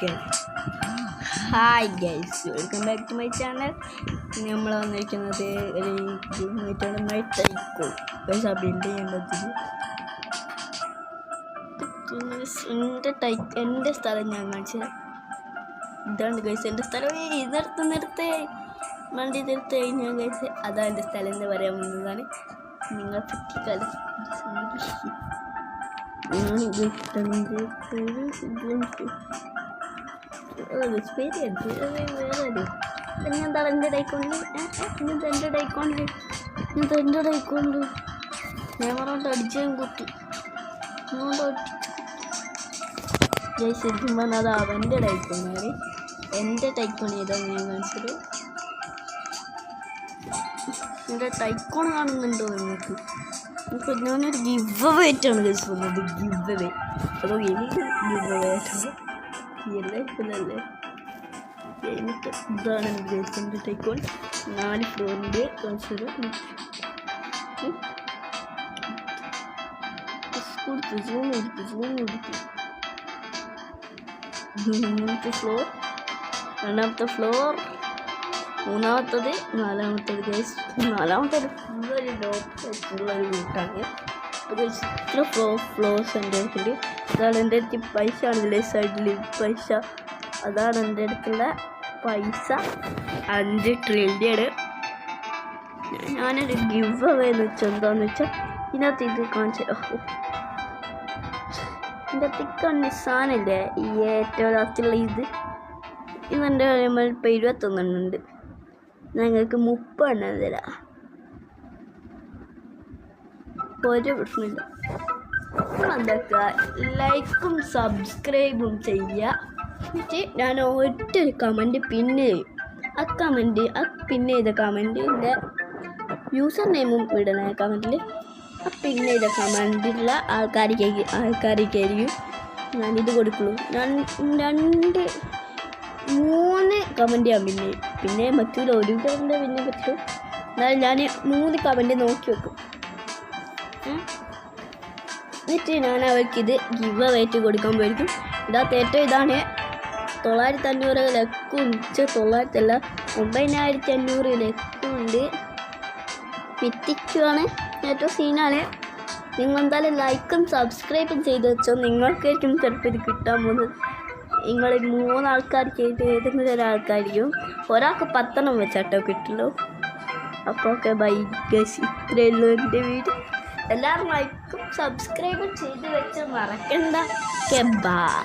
Okay hi guys, welcome back to my channel. നമ്മൾ വന്നിരിക്കുന്നത് ഒരു ഗൈസ് ആ ബിൽഡ് ചെയ്യാൻ പറ്റും. എൻ്റെ സ്ഥലം ഞാൻ കാണിച്ചത് ഇതാണ് ഗൈസ്. എൻ്റെ സ്ഥലം നിർത്തേ വണ്ടി നിർത്തി കഴിഞ്ഞാൽ ഗൈസ് അതാണ് എൻ്റെ സ്ഥലം എന്ന് പറയാൻ വന്നതാണ്. നിങ്ങൾ പറ്റിക്കാലം ഞാൻ തടൻ്റെ ഡൈക്കോണ്ട് ക്യാമറ അടിച്ചാൽ കുത്തി ശരിക്കും പറഞ്ഞാൽ അത് അവൻ്റെ ഡൈക്കോണാണ്. എൻ്റെ ടൈക്കോൺ ഏതാണ് ഞാൻ കാണിച്ചത്. എൻ്റെ ടൈക്കോൺ കാണുന്നുണ്ടോ നിങ്ങൾക്ക്? ഞാനൊരു ഗിവ് അവേ ആയിട്ടാണ് ഗൈസ് വന്നത്. ഗിവ് അവേ അതോ എനിക്ക് ഗിവ് അവേ ആയിട്ടാണ് അല്ലേ. ഇതാണ് ഗൈസ് എൻ്റെ ടൈക്കോൺ. 4 ഫ്ലോറിൻ്റെ കാണിച്ചത്. മൂന്നാമത്തെ ഫ്ലോർ, രണ്ടാമത്തെ ഫ്ലോർ, മൂന്നാമത്തത്, നാലാമത്തത് ഗൈസ്. നാലാമത്തത് ഫുള്ളൊരു ലോക്കുള്ളൊരു വീട്ടാണ്. അത് ഇത്ര ഫ്ലോർസ് എൻ്റെ അടുത്തുണ്ട്. അതാണ് എൻ്റെ അടുത്ത് പൈസ ആണല്ലേ സൈഡിൽ പൈസ. അതാണ് എൻ്റെ അടുത്തുള്ള പൈസ 5 ട്രില്യൺ. ഞാനൊരു ഗിവ് അവേ എന്ന് വെച്ചാൽ എന്താണെന്ന് വെച്ചാൽ ഇതിനകത്ത് ഇത് കാണിച്ചു തരാം. എൻ്റെ തിക്കണ്ണി സാധനമില്ലേ ഈ ഏറ്റവും ലാസ്റ്റുള്ള ഇതെൻ്റെ ഇപ്പോൾ 21 ഉണ്ട്. ഞങ്ങൾക്ക് 30 തരാം, ഒരു പ്രശ്നമില്ല. എന്തൊക്കെ ലൈക്കും സബ്സ്ക്രൈബും ചെയ്യുക. എന്നിട്ട് ഞാൻ ഒറ്റൊരു കമൻറ്റ് പിന്നെ ചെയ്യും. ആ പിന്നെ ചെയ്ത കമൻറ്റിൻ്റെ യൂസർ നെയിമും ഇടണേ കമൻറ്റിൽ. ആ പിന്നെ ചെയ്ത കമൻറ്റിലുള്ള ആൾക്കാർക്കായിരിക്കും ഞാനിത് കൊടുക്കുള്ളൂ. ഞാൻ 2-3 കമൻറ്റ് ഞാൻ പിന്നെ പറ്റൂല. ഒരു കമൻറ്റ് പിന്നെ പറ്റും. എന്നാലും ഞാൻ 3 കമൻറ്റ് നോക്കി വെക്കും. എന്നിട്ട് ഞാൻ അവർക്കിത് ഗിവ് അവേ കൊടുക്കാൻ പോയിരിക്കും. ഇതിനകത്ത് ഏറ്റവും ഇതാണ് 9,500 ലക്കും. 900 9,500 ലക്കുണ്ട്. പിറ്റിക്കുവാണ് ഏറ്റവും സീനാണ്. നിങ്ങൾ എന്തായാലും ലൈക്കും സബ്സ്ക്രൈബും ചെയ്ത് വെച്ചോ. നിങ്ങൾക്കായിരിക്കും ചിലപ്പോൾ ഇത് കിട്ടാൻ പോകുന്നത്. നിങ്ങൾ 3 ആൾക്കാർക്ക് ഏതെങ്കിലും ഒരാൾക്കായിരിക്കും. ഒരാൾക്ക് 10 വെച്ചാട്ടോ കിട്ടുള്ളൂ. അപ്പോൾ ഓക്കെ ബൈ ഗൈസ്, ഇത്രയേ ഉള്ളൂ എൻ്റെ വീഡിയോ. എല്ലാവരും ലൈക്കും സബ്സ്ക്രൈബും ചെയ്ത് വെച്ച് മറക്കണ്ട. ബൈ.